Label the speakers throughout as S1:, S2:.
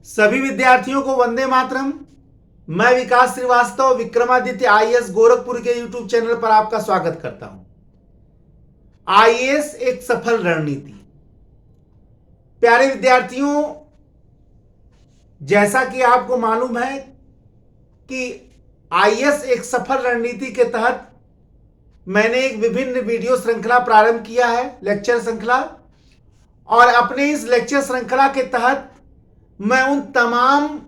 S1: सभी विद्यार्थियों को वंदे मातरम। मैं विकास श्रीवास्तव विक्रमादित्य आईएएस गोरखपुर के यूट्यूब चैनल पर आपका स्वागत करता हूं। आईएएस एक सफल रणनीति। प्यारे विद्यार्थियों, जैसा कि आपको मालूम है कि आईएएस एक सफल रणनीति के तहत मैंने एक विभिन्न वीडियो श्रृंखला प्रारंभ किया है, लेक्चर श्रृंखला। और अपने इस लेक्चर श्रृंखला के तहत मैं उन तमाम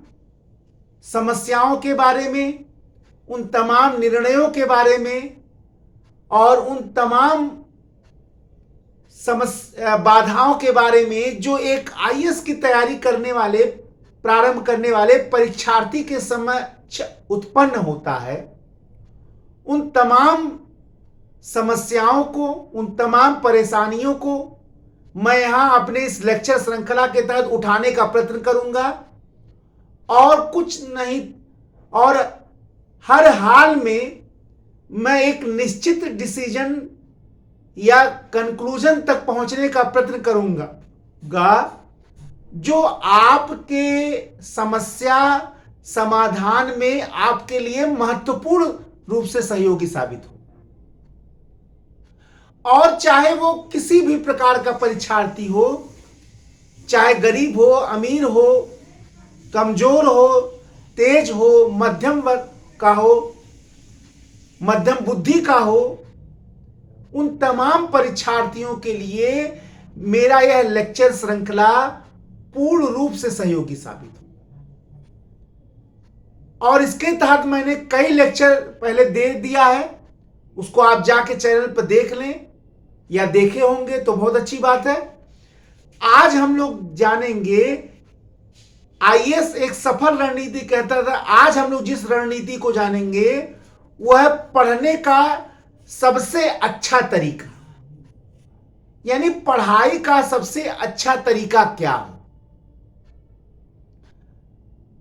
S1: समस्याओं के बारे में, उन तमाम निर्णयों के बारे में और उन तमाम बाधाओं के बारे में जो एक आईएएस की तैयारी करने वाले, प्रारंभ करने वाले परीक्षार्थी के समक्ष उत्पन्न होता है, उन तमाम समस्याओं को, उन तमाम परेशानियों को मैं यहां अपने इस लेक्चर श्रृंखला के तहत उठाने का प्रयत्न करूंगा। और कुछ नहीं, और हर हाल में मैं एक निश्चित डिसीजन या कंक्लूजन तक पहुंचने का प्रयत्न करूंगा जो आपके समस्या समाधान में आपके लिए महत्वपूर्ण रूप से सहयोगी साबित हो। और चाहे वो किसी भी प्रकार का परीक्षार्थी हो, चाहे गरीब हो, अमीर हो, कमजोर हो, तेज हो, मध्यम वर्ग का हो, मध्यम बुद्धि का हो, उन तमाम परीक्षार्थियों के लिए मेरा यह लेक्चर श्रृंखला पूर्ण रूप से सहयोगी साबित हो। और इसके तहत मैंने कई लेक्चर पहले दे दिया है, उसको आप जाके चैनल पर देख लें या देखे होंगे तो बहुत अच्छी बात है। आज हम लोग जानेंगे, आईएएस एक सफल रणनीति कहता था। आज हम लोग जिस रणनीति को जानेंगे वह है पढ़ने का सबसे अच्छा तरीका, यानी पढ़ाई का सबसे अच्छा तरीका क्या हो।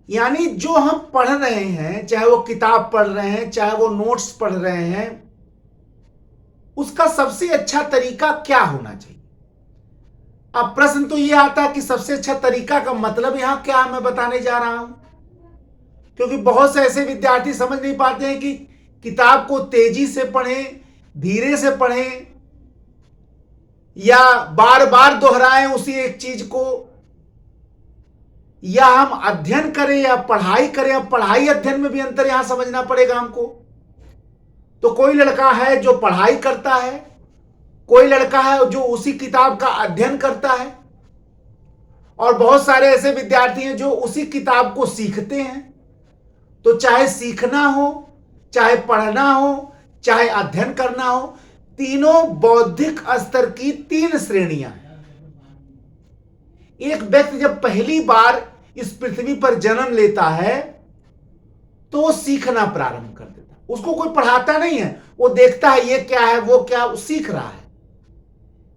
S1: यानी जो हम पढ़ रहे हैं, चाहे वो किताब पढ़ रहे हैं, चाहे वो नोट्स पढ़ रहे हैं, उसका सबसे अच्छा तरीका क्या होना चाहिए। अब प्रश्न तो यह आता है कि सबसे अच्छा तरीका का मतलब यहां क्या मैं बताने जा रहा हूं, क्योंकि बहुत से ऐसे विद्यार्थी समझ नहीं पाते हैं कि किताब को तेजी से पढ़ें, धीरे से पढ़ें, या बार बार दोहराएं उसी एक चीज को, या हम अध्ययन करें या पढ़ाई करें। अब पढ़ाई अध्ययन में भी अंतर यहां समझना पड़ेगा हमको। तो कोई लड़का है जो पढ़ाई करता है, कोई लड़का है जो उसी किताब का अध्ययन करता है, और बहुत सारे ऐसे विद्यार्थी हैं जो उसी किताब को सीखते हैं। तो चाहे सीखना हो, चाहे पढ़ना हो, चाहे अध्ययन करना हो, तीनों बौद्धिक स्तर की तीन श्रेणियां हैं। एक व्यक्ति जब पहली बार इस पृथ्वी पर जन्म लेता है तो वो सीखना प्रारंभ कर देता है। उसको कोई पढ़ाता नहीं है, वो देखता है ये क्या है, वो क्या, वो सीख रहा है।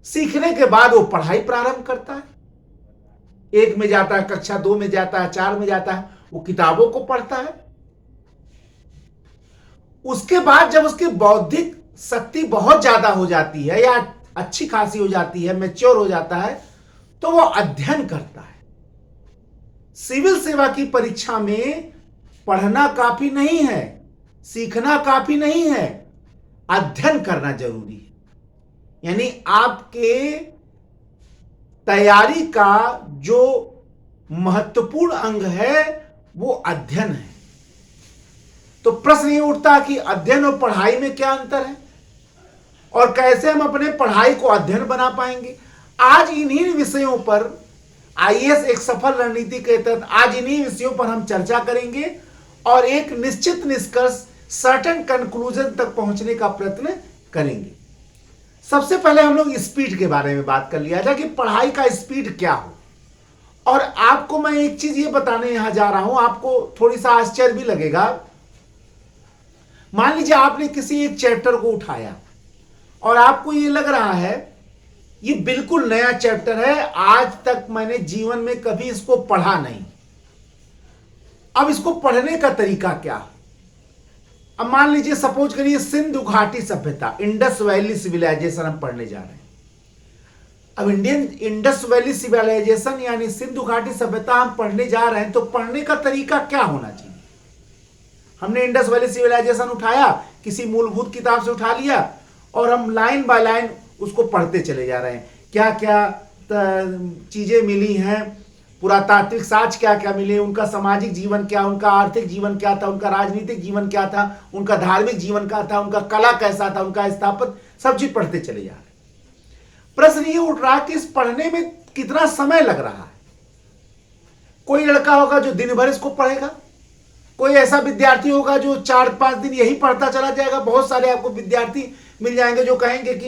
S1: सीखने के बाद वो पढ़ाई प्रारंभ करता है। 1 में जाता है, कक्षा 2 में जाता है, 4 में जाता है, वो किताबों को पढ़ता है। उसके बाद जब उसकी बौद्धिक शक्ति बहुत ज्यादा हो जाती है या अच्छी खासी हो जाती है, मैच्योर हो जाता है, तो वो अध्ययन करता है। सिविल सेवा की परीक्षा में पढ़ना काफी नहीं है, सीखना काफी नहीं है, अध्ययन करना जरूरी है। यानी आपके तैयारी का जो महत्वपूर्ण अंग है वो अध्ययन है। तो प्रश्न ये उठता है कि अध्ययन और पढ़ाई में क्या अंतर है और कैसे हम अपने पढ़ाई को अध्ययन बना पाएंगे। आज इन्हीं विषयों पर, आईएएस एक सफल रणनीति के तहत आज इन्हीं विषयों पर हम चर्चा करेंगे और एक निश्चित निष्कर्ष, सर्टेन कंक्लूजन तक पहुंचने का प्रयत्न करेंगे। सबसे पहले हम लोग स्पीड के बारे में बात कर लिया जाए कि पढ़ाई का स्पीड क्या हो। और आपको मैं एक चीज ये बताने यहां जा रहा हूं, आपको थोड़ी सा आश्चर्य भी लगेगा। मान लीजिए आपने किसी एक चैप्टर को उठाया और आपको ये लग रहा है ये बिल्कुल नया चैप्टर है, आज तक मैंने जीवन में कभी इसको पढ़ा नहीं। अब इसको पढ़ने का तरीका क्या है। अब मान लीजिए, सपोज करिए सिंधु घाटी सभ्यता, इंडस वैली सिविलाइजेशन हम पढ़ने जा रहे हैं। अब इंडियन इंडस वैली सिविलाइजेशन यानी सिंधु घाटी सभ्यता हम पढ़ने जा रहे हैं, तो पढ़ने का तरीका क्या होना चाहिए? हमने इंडस वैली सिविलाइजेशन उठाया, किसी मूलभूत किताब से उठा लिया और हम लाइन बाय लाइन उसको पढ़ते चले जा रहे हैं। क्या क्या चीजें मिली हैं, पुरातात्विक साक्ष्य क्या क्या मिले, उनका सामाजिक जीवन क्या, उनका आर्थिक जीवन क्या था, उनका राजनीतिक जीवन क्या था, उनका धार्मिक जीवन क्या था, उनका कला कैसा था, उनका स्थापत्य, सब चीज पढ़ते चले जा रहे हैं। प्रश्न ये उठ रहा है कि इस पढ़ने में कितना समय लग रहा है। कोई लड़का होगा जो दिन भर इसको पढ़ेगा, कोई ऐसा विद्यार्थी होगा जो 4-5 दिन यही पढ़ता चला जाएगा। बहुत सारे आपको विद्यार्थी मिल जाएंगे जो कहेंगे कि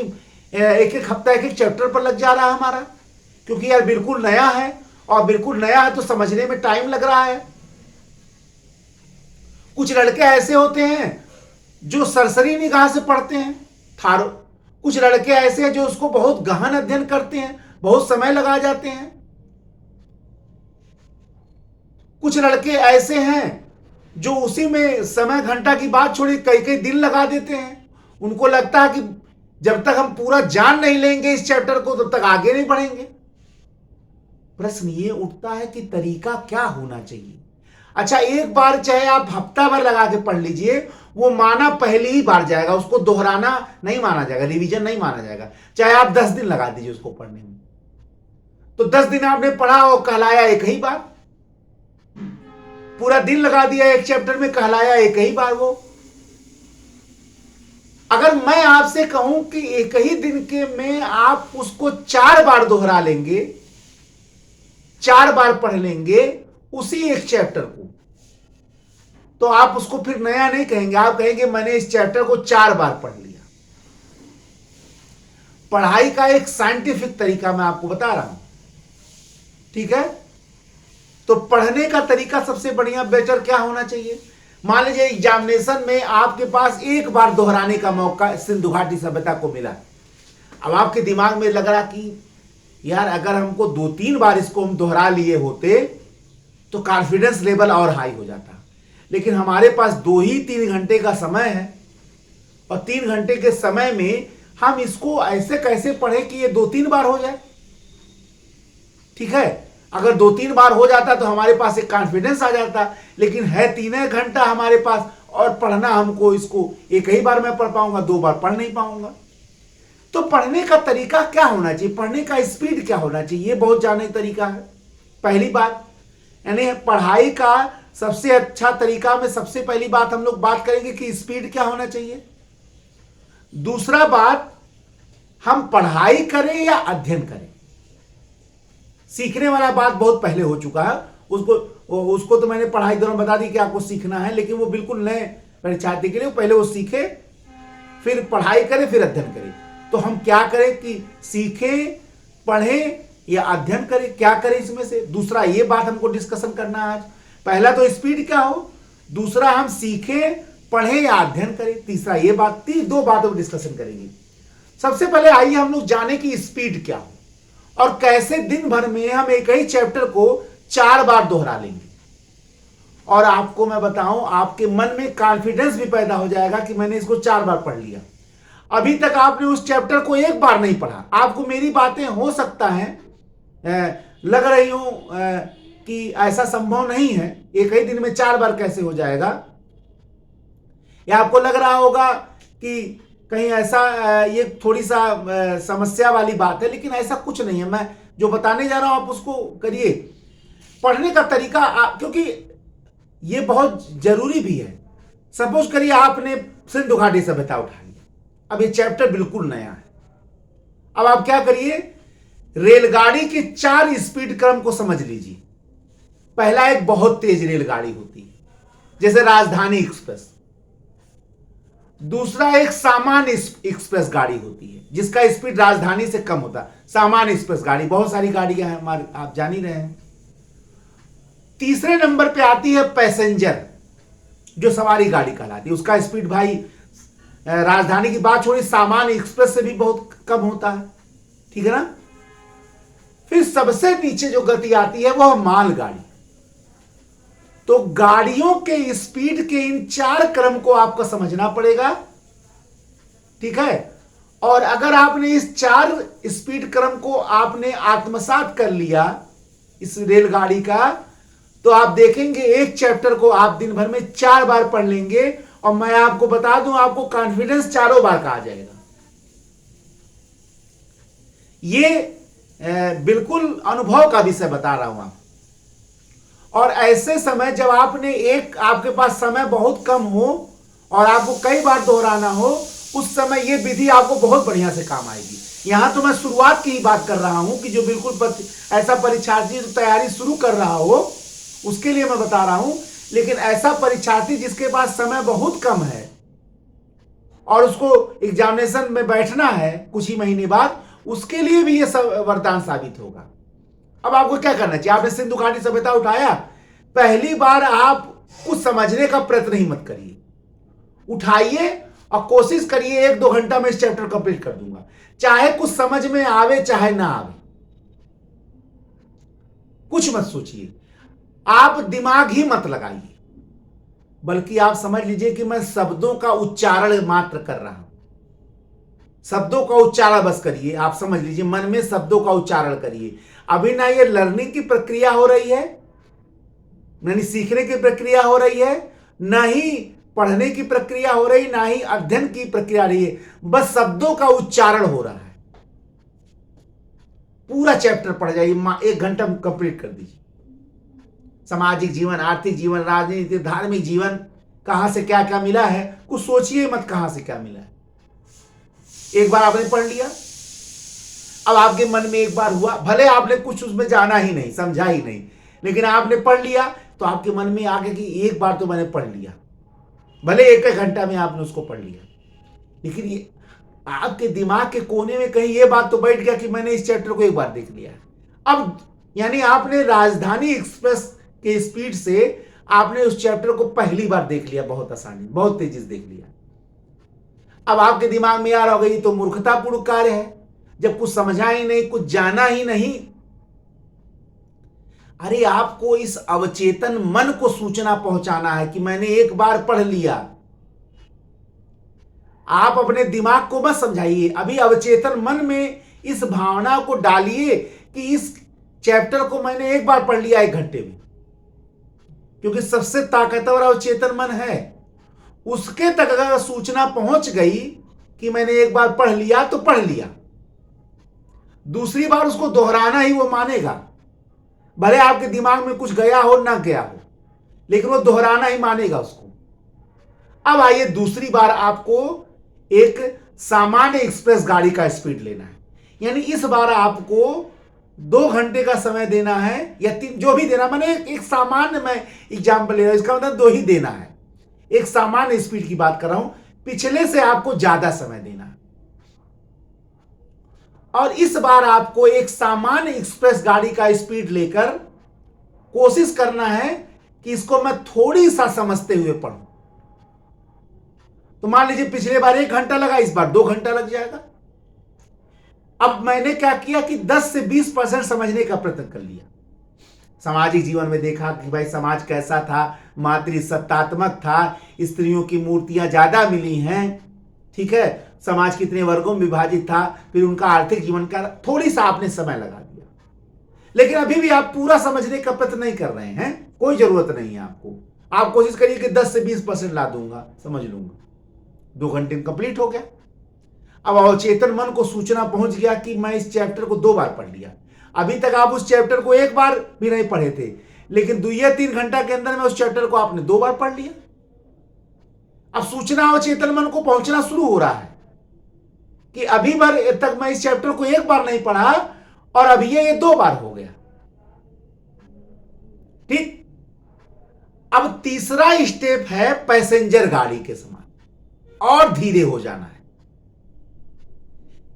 S1: एक एक हफ्ता एक एक चैप्टर पर लग जा रहा है हमारा, क्योंकि यार बिल्कुल नया है, और बिल्कुल नया है तो समझने में टाइम लग रहा है। कुछ लड़के ऐसे होते हैं जो सरसरी निगाह से पढ़ते हैं, कुछ लड़के ऐसे हैं जो उसको बहुत गहन अध्ययन करते हैं, बहुत समय लगा जाते हैं। कुछ लड़के ऐसे हैं जो उसी में समय घंटा की बात छोड़ी कई कई दिन लगा देते हैं। उनको लगता है कि जब तक हम पूरा जान नहीं लेंगे इस चैप्टर को तब तक आगे नहीं बढ़ेंगे। प्रश्न ये उठता है कि तरीका क्या होना चाहिए। अच्छा, एक बार चाहे आप हफ्ता भर लगा के पढ़ लीजिए, वो माना पहली ही बार जाएगा, उसको दोहराना नहीं माना जाएगा, रिवीजन नहीं माना जाएगा। चाहे आप 10 दिन लगा दीजिए उसको पढ़ने में, तो 10 दिन आपने पढ़ा और कहलाया एक ही बार। पूरा दिन लगा दिया एक चैप्टर में, कहलाया एक ही बार वो। अगर मैं आपसे कहूं कि एक ही दिन के में आप उसको 4 बार दोहरा लेंगे, 4 बार पढ़ लेंगे उसी एक चैप्टर को, तो आप उसको फिर नया नहीं कहेंगे, आप कहेंगे मैंने इस चैप्टर को 4 बार पढ़ लिया। पढ़ाई का एक साइंटिफिक तरीका मैं आपको बता रहा हूं, ठीक है? तो पढ़ने का तरीका सबसे बढ़िया बेटर क्या होना चाहिए? मान लीजिए एग्जामिनेशन में आपके पास एक बार दोहराने का मौका सिंधु घाटी सभ्यता को मिला। अब आपके दिमाग में लग रहा कि यार अगर हमको 2-3 बार इसको हम दोहरा लिए होते तो कॉन्फिडेंस लेवल और हाई हो जाता, लेकिन हमारे पास 2 ही 3 घंटे का समय है, और 3 घंटे के समय में हम इसको ऐसे कैसे पढ़े कि ये 2-3 बार हो जाए। ठीक है, अगर 2-3 बार हो जाता तो हमारे पास एक कॉन्फिडेंस आ जाता, लेकिन है 3 घंटा हमारे पास, और पढ़ना हमको इसको एक ही बार मैं पढ़ पाऊंगा, 2 बार पढ़ नहीं पाऊंगा। तो पढ़ने का तरीका क्या होना चाहिए, पढ़ने का स्पीड क्या होना चाहिए, ये बहुत जाने तरीका है। पहली बात यानी पढ़ाई का सबसे अच्छा तरीका में सबसे पहली बात हम लोग बात करेंगे कि स्पीड क्या होना चाहिए। दूसरा बात, हम पढ़ाई करें या अध्ययन करें। सीखने वाला बात बहुत पहले हो चुका है, उसको तो मैंने पढ़ाई दौरान बता दी कि आपको सीखना है, लेकिन वो बिल्कुल नए परीक्षार्थी के लिए पहले वो सीखे, फिर पढ़ाई करे, फिर अध्ययन करे। तो हम क्या करें कि सीखें, पढ़ें या अध्ययन करें, क्या करें इसमें से? दूसरा ये बात हमको डिस्कशन करना है आज। पहला तो स्पीड क्या हो, दूसरा हम सीखें, पढ़ें या अध्ययन करें, तीसरा ये बात, 2 बातों पर डिस्कशन करेंगे। सबसे पहले आइए हम लोग जाने की स्पीड क्या हो और कैसे दिन भर में हम एक ही चैप्टर को 4 बार दोहरा लेंगे। और आपको मैं बताऊं, आपके मन में कॉन्फिडेंस भी पैदा हो जाएगा कि मैंने इसको 4 बार पढ़ लिया। अभी तक आपने उस चैप्टर को 1 बार नहीं पढ़ा, आपको मेरी बातें हो सकता है लग रही हूं कि ऐसा संभव नहीं है, एक ही दिन में 4 बार कैसे हो जाएगा, या आपको लग रहा होगा कि कहीं ऐसा ये थोड़ी सा समस्या वाली बात है, लेकिन ऐसा कुछ नहीं है। मैं जो बताने जा रहा हूं आप उसको करिए। पढ़ने का तरीका क्योंकि ये बहुत जरूरी भी है। सपोज करिए आपने सिंधु घाटी सभ्यता उठा लिया, अब ये चैप्टर बिल्कुल नया है। अब आप क्या करिए, रेलगाड़ी के 4 स्पीड क्रम को समझ लीजिए। पहला, एक बहुत तेज रेलगाड़ी होती है जैसे राजधानी एक्सप्रेस। दूसरा, एक सामान्य एक्सप्रेस गाड़ी होती है जिसका स्पीड राजधानी से कम होता है, सामान्य एक्सप्रेस गाड़ी। बहुत सारी गाड़ियां हैं हमारे, आप जान ही रहे हैं। तीसरे नंबर पे आती है पैसेंजर, जो सवारी गाड़ी कहलाती है। उसका स्पीड भाई राजधानी की बात छोड़ी, सामान्य एक्सप्रेस से भी बहुत कम होता है, ठीक है ना। फिर सबसे नीचे जो गति आती है वह मालगाड़ी। तो गाड़ियों के स्पीड के इन 4 क्रम को आपको समझना पड़ेगा, ठीक है। और अगर आपने इस 4 स्पीड क्रम को आपने आत्मसात कर लिया इस रेलगाड़ी का, तो आप देखेंगे एक चैप्टर को आप दिन भर में 4 बार पढ़ लेंगे, और मैं आपको बता दूं आपको कॉन्फिडेंस चारों बार का आ जाएगा। ये बिल्कुल अनुभव का विषय बता रहा हूं आप। और ऐसे समय जब आपके पास समय बहुत कम हो और आपको कई बार दोहराना हो, उस समय ये विधि आपको बहुत बढ़िया से काम आएगी। यहां तो मैं शुरुआत की ही बात कर रहा हूं कि जो बिल्कुल ऐसा परीक्षार्थी जो तैयारी शुरू कर रहा हो उसके लिए मैं बता रहा हूं, लेकिन ऐसा परीक्षार्थी जिसके पास समय बहुत कम है और उसको एग्जामिनेशन में बैठना है कुछ ही महीने बाद, उसके लिए भी ये सब वरदान साबित होगा। अब आपको क्या करना चाहिए? आपने सिंधु घाटी सभ्यता उठाया, पहली बार आप कुछ समझने का प्रयत्न ही मत करिए, उठाइए और कोशिश करिए 1-2 घंटा में इस चैप्टर कंप्लीट कर दूंगा, चाहे कुछ समझ में आवे चाहे ना आवे, कुछ मत सोचिए, आप दिमाग ही मत लगाइए, बल्कि आप समझ लीजिए कि मैं शब्दों का उच्चारण मात्र कर रहा हूं। शब्दों का उच्चारण बस करिए, आप समझ लीजिए, मन में शब्दों का उच्चारण करिए। अभी ना ये लर्निंग की प्रक्रिया हो रही है, ना सीखने की प्रक्रिया हो रही है, ना ही पढ़ने की प्रक्रिया हो रही, ना ही अध्ययन की प्रक्रिया रही है, बस शब्दों का उच्चारण हो रहा है। पूरा चैप्टर पढ़ जाइए, 1 घंटा कंप्लीट कर दीजिए। सामाजिक जीवन, आर्थिक जीवन, राजनीति, धार्मिक जीवन, कहां से क्या क्या मिला है, कुछ सोचिए मत कहां से क्या मिला है। एक बार आपने पढ़ लिया, अब आपके मन में एक बार हुआ, भले आपने कुछ उसमें जाना ही नहीं, समझा ही नहीं, लेकिन आपने पढ़ लिया तो आपके मन में आ गया कि एक बार तो मैंने पढ़ लिया, भले 1 घंटा में आपने उसको पढ़ लिया, लेकिन ये आपके दिमाग के कोने में कहीं ये बात तो बैठ गया कि मैंने इस चैप्टर को एक बार देख लिया। अब यानी आपने राजधानी एक्सप्रेस के स्पीड से आपने उस चैप्टर को पहली बार देख लिया, बहुत आसानी, बहुत तेजी से देख लिया। अब आपके दिमाग में यार हो गई तो मूर्खतापूर्ण कार्य है, जब कुछ समझा ही नहीं, कुछ जाना ही नहीं। अरे आपको इस अवचेतन मन को सूचना पहुंचाना है कि मैंने एक बार पढ़ लिया। आप अपने दिमाग को मत समझाइए, अभी अवचेतन मन में इस भावना को डालिए कि इस चैप्टर को मैंने एक बार पढ़ लिया 1 घंटे में, क्योंकि सबसे ताकतवर अवचेतन मन है। उसके तक अगर सूचना पहुंच गई कि मैंने एक बार पढ़ लिया तो पढ़ लिया, दूसरी बार उसको दोहराना ही वो मानेगा, भले आपके दिमाग में कुछ गया हो ना गया हो, लेकिन वो दोहराना ही मानेगा उसको। अब आइए, दूसरी बार आपको एक सामान्य एक्सप्रेस गाड़ी का स्पीड लेना है, यानी इस बार आपको 2 घंटे का समय देना है या 3, जो भी देना, मैंने एक सामान्य मैं एग्जाम्पल ले रहा हूं, इसका मतलब 2 ही देना है, एक सामान्य स्पीड की बात कर रहा हूं, पिछले से आपको ज्यादा समय देना है। और इस बार आपको एक सामान्य एक्सप्रेस गाड़ी का स्पीड लेकर कोशिश करना है कि इसको मैं थोड़ी सा समझते हुए पढ़ूं। तो मान लीजिए पिछले बार 1 घंटा लगा, इस बार 2 घंटा लग जाएगा। अब मैंने क्या किया कि 10 से 20% समझने का प्रयत्न कर लिया। सामाजिक जीवन में देखा कि भाई समाज कैसा था, मातृसत्तात्मक था, स्त्रियों की मूर्तियां ज्यादा मिली हैं, ठीक है, समाज कितने वर्गों में विभाजित था, फिर उनका आर्थिक जीवन का थोड़ी सा आपने समय लगा दिया। लेकिन अभी भी आप पूरा समझने का प्रयत्न नहीं कर रहे हैं, कोई जरूरत नहीं है आपको। आप कोशिश करिए कि 10 से 20% ला दूंगा, समझ लूंगा, 2 घंटे में कंप्लीट हो गया। अब अवचेतन मन को सूचना पहुंच गया कि मैं इस चैप्टर को 2 बार पढ़ लिया। अभी तक आप उस चैप्टर को 1 बार भी नहीं पढ़े थे, लेकिन 2 या 3 घंटा के अंदर में उस चैप्टर को आपने 2 बार पढ़ लिया। अब सूचना अवचेतन मन को पहुंचना शुरू हो रहा है कि अभी बार तक मैं इस चैप्टर को 1 बार नहीं पढ़ा और अभी ये 2 बार हो गया। ठीक, अब तीसरा स्टेप है पैसेंजर गाड़ी के समान, और धीरे हो जाना है,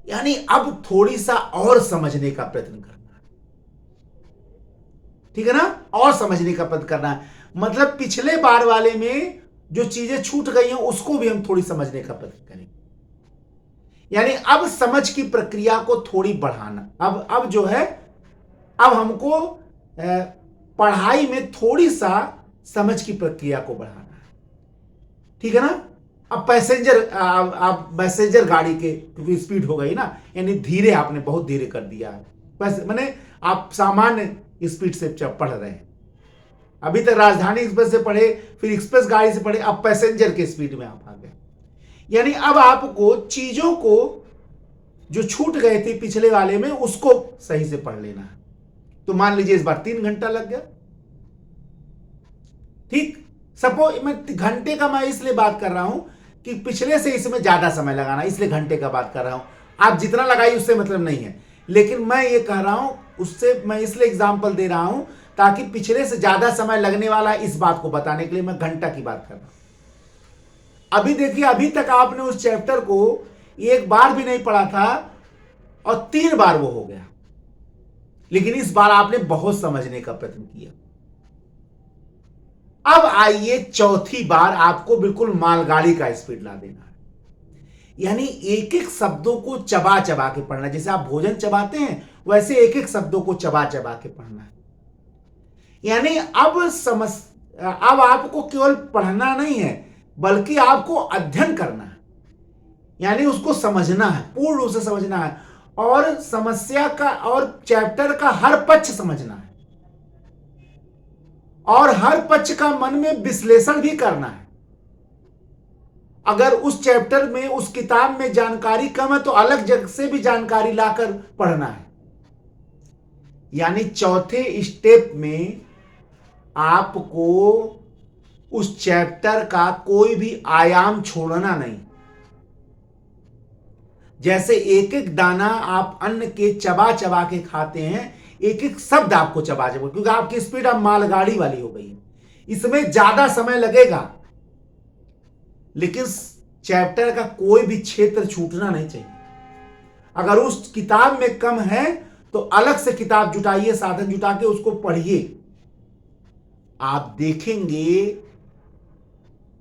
S1: यानी अब थोड़ी सा और समझने का प्रयत्न करना है, ठीक है ना, और समझने का प्रयत्न करना है। मतलब पिछले बार वाले में जो चीजें छूट गई हैं उसको भी हम थोड़ी समझने का प्रयत्न करेंगे, यानी अब समझ की प्रक्रिया को थोड़ी बढ़ाना। अब जो है, अब हमको पढ़ाई में थोड़ी सा समझ की प्रक्रिया को बढ़ाना है, ठीक है ना। अब पैसेंजर आप मैसेंजर गाड़ी के क्योंकि स्पीड हो गई ना, यानी धीरे, आपने बहुत धीरे कर दिया है, बस मैंने आप सामान्य स्पीड से पढ़ रहे हैं। अभी तक राजधानी एक्सप्रेस से पढ़े, फिर एक्सप्रेस गाड़ी से पढ़े, अब पैसेंजर के स्पीड में आप आ गए। यानी अब आपको चीजों को जो छूट गए थे पिछले वाले में उसको सही से पढ़ लेना है। तो मान लीजिए इस बार 3 घंटा लग गया, ठीक। सपोज मैं घंटे का मैं इसलिए बात कर रहा हूं कि पिछले से इसमें ज्यादा समय लगाना, इसलिए घंटे का बात कर रहा हूं। आप जितना लगाइए उससे मतलब नहीं है, लेकिन मैं ये कह रहा हूं उससे, मैं इसलिए एग्जांपल दे रहा हूं ताकि पिछले से ज्यादा समय लगने वाला इस बात को बताने के लिए मैं घंटा की बात कर रहा हूं। अभी देखिए, अभी तक आपने उस चैप्टर को एक बार भी नहीं पढ़ा था और 3 बार वो हो गया, लेकिन इस बार आपने बहुत समझने का प्रयत्न किया। अब आइए चौथी बार आपको बिल्कुल मालगाड़ी का स्पीड ला देना है, यानी एक एक शब्दों को चबा चबा के पढ़ना। जैसे आप भोजन चबाते हैं वैसे एक एक शब्दों को चबा चबा के पढ़ना है। यानी अब आपको केवल पढ़ना नहीं है बल्कि आपको अध्ययन करना है, यानी उसको समझना है, पूर्ण रूप से समझना है और समस्या का और चैप्टर का हर पक्ष समझना है और हर पक्ष का मन में विश्लेषण भी करना है। अगर उस चैप्टर में, उस किताब में जानकारी कम है तो अलग जगह से भी जानकारी लाकर पढ़ना है। यानी चौथे स्टेप में आपको उस चैप्टर का कोई भी आयाम छोड़ना नहीं। जैसे एक एक दाना आप अन्न के चबा चबा के खाते हैं, एक एक शब्द आपको चबा चबा, क्योंकि आपकी स्पीड अब मालगाड़ी वाली हो गई है, इसमें ज्यादा समय लगेगा, लेकिन चैप्टर का कोई भी क्षेत्र छूटना नहीं चाहिए। अगर उस किताब में कम है तो अलग से किताब जुटाइए, साधन जुटा के उसको पढ़िए। आप देखेंगे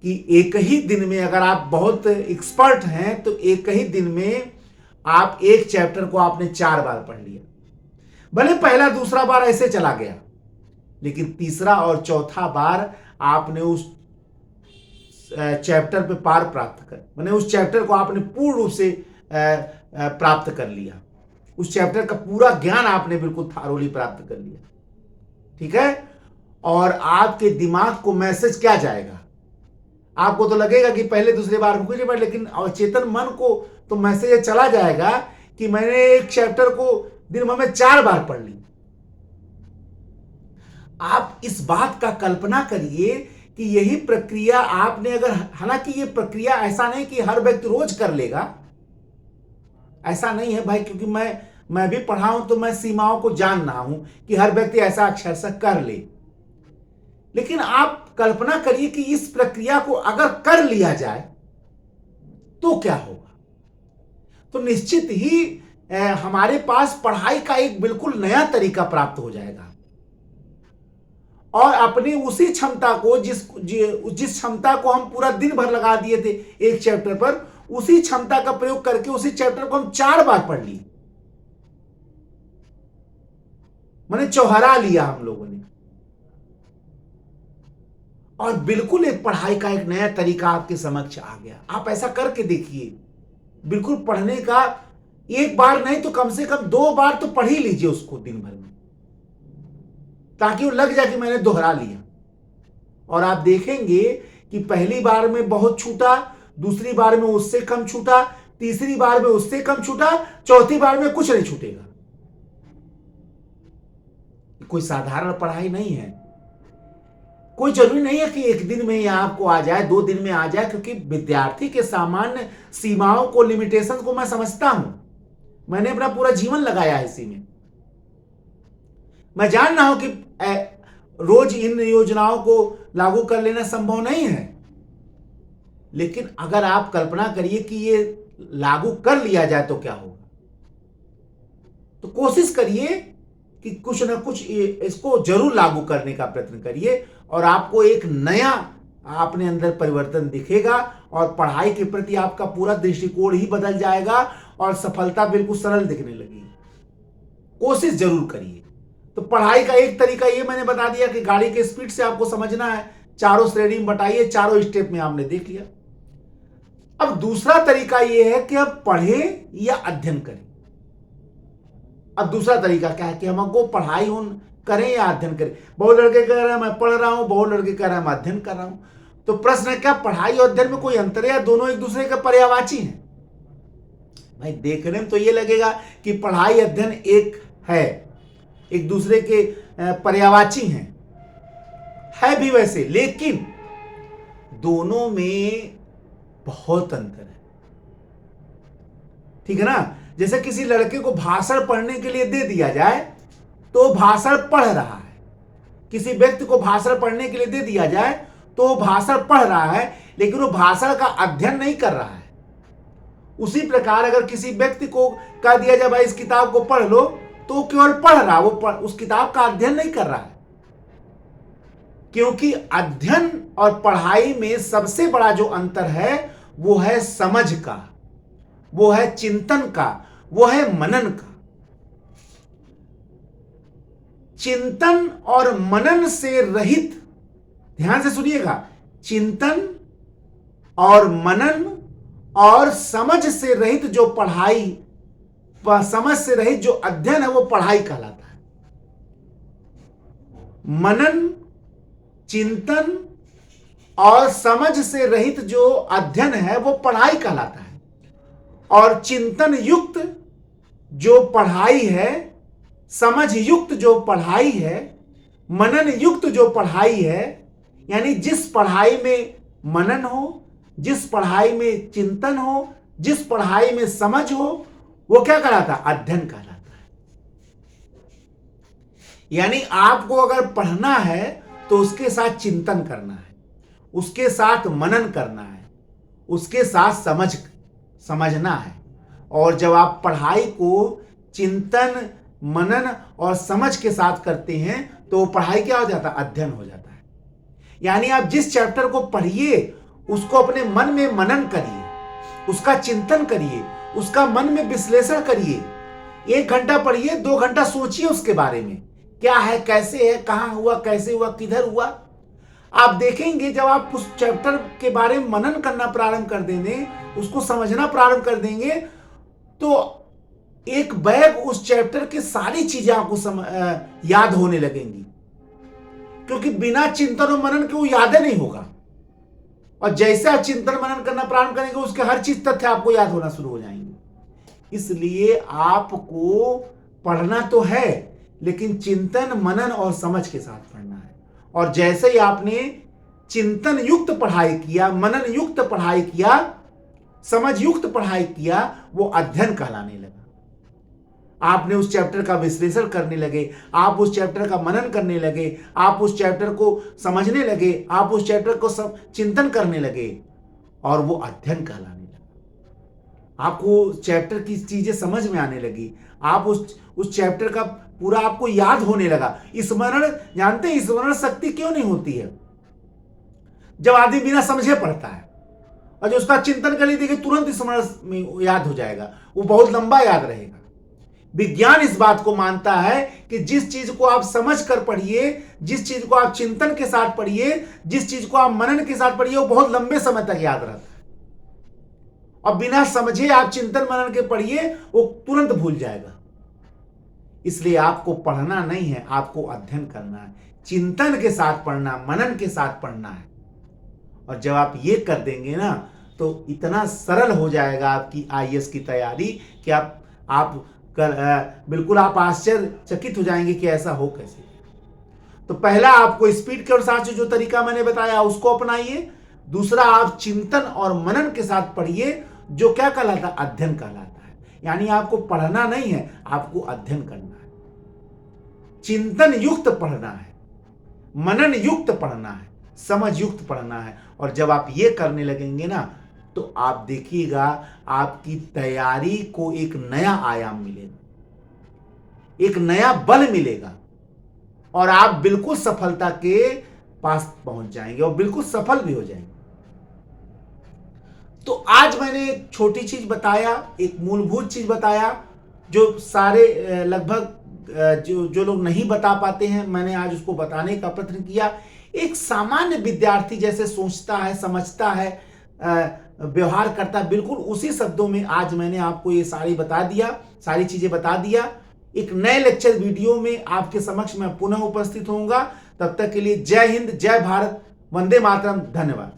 S1: कि एक ही दिन में, अगर आप बहुत एक्सपर्ट हैं तो एक ही दिन में आप एक चैप्टर को आपने 4 बार पढ़ लिया। भले पहला दूसरा बार ऐसे चला गया, लेकिन तीसरा और चौथा बार आपने उस चैप्टर पे पार प्राप्त कर, मैंने उस चैप्टर को आपने पूर्ण रूप से प्राप्त कर लिया। उस चैप्टर का पूरा ज्ञान आपने बिल्कुल थारोली प्राप्त कर लिया, ठीक है। और आपके दिमाग को मैसेज क्या जाएगा, आपको तो लगेगा कि पहले दूसरे बार में कुछ नहीं, लेकिन अवचेतन मन को तो मैसेज चला जाएगा कि मैंने एक चैप्टर को दिन भर में 4 बार पढ़ ली। आप इस बात का कल्पना करिए कि यही प्रक्रिया आपने अगर, हालांकि ये प्रक्रिया ऐसा नहीं कि हर व्यक्ति रोज कर लेगा, ऐसा नहीं है भाई, क्योंकि मैं भी पढ़ा हूं तो मैं सीमाओं को जान रहा हूं कि हर व्यक्ति ऐसा अक्षरशः कर ले। लेकिन आप कल्पना करिए कि इस प्रक्रिया को अगर कर लिया जाए तो क्या होगा। तो निश्चित ही हमारे पास पढ़ाई का एक बिल्कुल नया तरीका प्राप्त हो जाएगा और अपनी उसी क्षमता को, जिस क्षमता को हम पूरा दिन भर लगा दिए थे एक चैप्टर पर, उसी क्षमता का प्रयोग करके उसी चैप्टर को हम 4 बार पढ़ लिए, मैंने चौहरा लिया हम लोगों ने। और बिल्कुल एक पढ़ाई का एक नया तरीका आपके समक्ष आ गया। आप ऐसा करके देखिए, बिल्कुल पढ़ने का एक बार नहीं तो कम से कम 2 बार तो पढ़ ही लीजिए उसको दिन भर में, ताकि वो लग जाए कि मैंने दोहरा लिया। और आप देखेंगे कि पहली बार में बहुत छूटा, दूसरी बार में उससे कम छूटा, तीसरी बार में उससे कम छूटा, चौथी बार में कुछ नहीं छूटेगा। कोई साधारण पढ़ाई नहीं है, कोई जरूरी नहीं है कि एक दिन में यह आपको आ जाए, 2 दिन में आ जाए, क्योंकि विद्यार्थी के सामान्य सीमाओं को, लिमिटेशन को मैं समझता हूं। मैंने अपना पूरा जीवन लगाया है इसी में। मैं जान रहा हूं कि रोज इन योजनाओं को लागू कर लेना संभव नहीं है, लेकिन अगर आप कल्पना करिए कि ये लागू कर लिया जाए तो क्या होगा। तो कोशिश करिए कि कुछ ना कुछ इसको जरूर लागू करने का प्रयत्न करिए और आपको एक नया अपने अंदर परिवर्तन दिखेगा और पढ़ाई के प्रति आपका पूरा दृष्टिकोण ही बदल जाएगा और सफलता बिल्कुल सरल दिखने लगेगी। कोशिश जरूर करिए। तो पढ़ाई का एक तरीका ये मैंने बता दिया कि गाड़ी के स्पीड से आपको समझना है, चारों श्रेणी में बटाइए, चारों स्टेप में आपने देख लिया। अब दूसरा तरीका यह है कि अब पढ़े या अध्ययन करें। अब दूसरा तरीका क्या है कि हमको पढ़ाई करें या अध्ययन करें। बहुत लड़के कह रहे हैं मैं पढ़ रहा हूं, बहुत लड़के कह रहे हैं मैं अध्ययन कर रहा हूं। तो प्रश्न है क्या पढ़ाई और अध्ययन में कोई अंतर है या दोनों एक दूसरे के पर्यायवाची हैं? भाई देखने में तो ये लगेगा कि पढ़ाई अध्ययन एक है, एक दूसरे के पर्यायवाची हैं, है भी वैसे, लेकिन दोनों में बहुत अंतर है। ठीक है ना? जैसे किसी लड़के को भाषण पढ़ने के लिए दे दिया जाए तो भाषण पढ़ रहा है, किसी व्यक्ति को भाषण पढ़ने के लिए दे दिया जाए तो वो भाषण पढ़ रहा है, लेकिन वो भाषण का अध्ययन नहीं कर रहा है। उसी प्रकार अगर किसी व्यक्ति को कह दिया जाए भाई इस किताब को पढ़ लो, तो वो केवल पढ़ रहा है, वो उस किताब का अध्ययन नहीं कर रहा है। क्योंकि अध्ययन और पढ़ाई में सबसे बड़ा जो अंतर है वो है समझ का, वो है चिंतन का, वो है मनन का। चिंतन और मनन से रहित, ध्यान से सुनिएगा, चिंतन और मनन और समझ से रहित जो पढ़ाई, समझ से रहित जो अध्ययन है वो पढ़ाई कहलाता है। मनन, चिंतन और समझ से रहित जो अध्ययन है वो पढ़ाई कहलाता है। और चिंतन युक्त जो पढ़ाई है, समझ युक्त जो पढ़ाई है, मनन युक्त जो पढ़ाई है, यानी जिस पढ़ाई में मनन हो, जिस पढ़ाई में चिंतन हो, जिस पढ़ाई में समझ हो, वो क्या कहलाता है? अध्ययन कहलाता है। यानी आपको अगर पढ़ना है तो उसके साथ चिंतन करना है, उसके साथ मनन करना है, उसके साथ समझना है। और जब आप पढ़ाई को चिंतन, मनन और समझ के साथ करते हैं तो पढ़ाई क्या हो जाता है? अध्ययन हो जाता है। यानी आप जिस चैप्टर को पढ़िए उसको अपने मन में मनन करिए, उसका चिंतन करिए, उसका मन में विश्लेषण करिए। 1 घंटा पढ़िए, 2 घंटा सोचिए उसके बारे में, क्या है, कैसे है, कहां हुआ, कैसे हुआ, किधर हुआ। आप देखेंगे जब आप उस चैप्टर के बारे में मनन करना प्रारंभ कर देंगे, उसको समझना प्रारंभ कर देंगे, तो एक बैग उस चैप्टर की सारी चीजें आपको याद होने लगेंगी। क्योंकि बिना चिंतन और मनन के वो याद नहीं होगा। और जैसे आप चिंतन मनन करना प्रारंभ करेंगे उसके हर चीज तथ्य आपको याद होना शुरू हो जाएंगे। इसलिए आपको पढ़ना तो है, लेकिन चिंतन, मनन और समझ के साथ पढ़ना है। और जैसे ही आपने चिंतन युक्त पढ़ाई किया, मनन युक्त पढ़ाई किया, समझ युक्त पढ़ाई किया, वो अध्ययन कहलाने लगा। आपने उस चैप्टर का विश्लेषण करने लगे, आप उस चैप्टर का मनन करने लगे, आप उस चैप्टर को समझने लगे, आप उस चैप्टर को चिंतन करने लगे, और वो अध्ययन कहलाने लगा। आपको चैप्टर की चीजें समझ में आने लगी, आप उस चैप्टर का पूरा आपको याद होने लगा। स्मरण, जानते हैं स्मरण शक्ति क्यों नहीं होती है? जब आदमी बिना समझे पढ़ता है, और जो उसका चिंतन कर लीजिए तुरंत स्मरण में याद हो जाएगा, वो बहुत लंबा याद रहेगा। विज्ञान इस बात को मानता है कि जिस चीज को आप समझ कर पढ़िए, जिस चीज को आप चिंतन के साथ पढ़िए, जिस चीज को आप मनन के साथ पढ़िए, वो बहुत लंबे समय तक याद रहता है। और बिना समझे आप चिंतन मनन के पढ़िए, वो तुरंत भूल जाएगा। इसलिए आपको पढ़ना नहीं है, आपको अध्ययन करना है, चिंतन के साथ पढ़ना, मनन के साथ पढ़ना है। और जब आप ये कर देंगे ना, तो इतना सरल हो जाएगा आपकी आईएएस की तैयारी कि आप बिल्कुल आप आश्चर्यचकित हो जाएंगे कि ऐसा हो कैसे। तो पहला आपको स्पीड के अनुसार से जो तरीका मैंने बताया उसको अपनाइए। दूसरा, आप चिंतन और मनन के साथ पढ़िए, जो क्या कहलाता है? अध्ययन कहलाता है। यानी आपको पढ़ना नहीं है, आपको अध्ययन करना है, चिंतन युक्त पढ़ना है, मनन युक्त पढ़ना है, समझ युक्त पढ़ना है। और जब आप ये करने लगेंगे ना, तो आप देखिएगा आपकी तैयारी को एक नया आयाम मिलेगा, एक नया बल मिलेगा, और आप बिल्कुल सफलता के पास पहुंच जाएंगे और बिल्कुल सफल भी हो जाएंगे। तो आज मैंने एक छोटी चीज बताया, एक मूलभूत चीज बताया, जो सारे लगभग जो लोग नहीं बता पाते हैं, मैंने आज उसको बताने का प्रयत्न किया। एक सामान्य विद्यार्थी जैसे सोचता है, समझता है, व्यवहार करता है, बिल्कुल उसी शब्दों में आज मैंने आपको ये सारी चीजें बता दिया। एक नए लेक्चर वीडियो में आपके समक्ष मैं पुनः उपस्थित होऊंगा। तब तक के लिए जय हिंद, जय भारत, वंदे मातरम, धन्यवाद।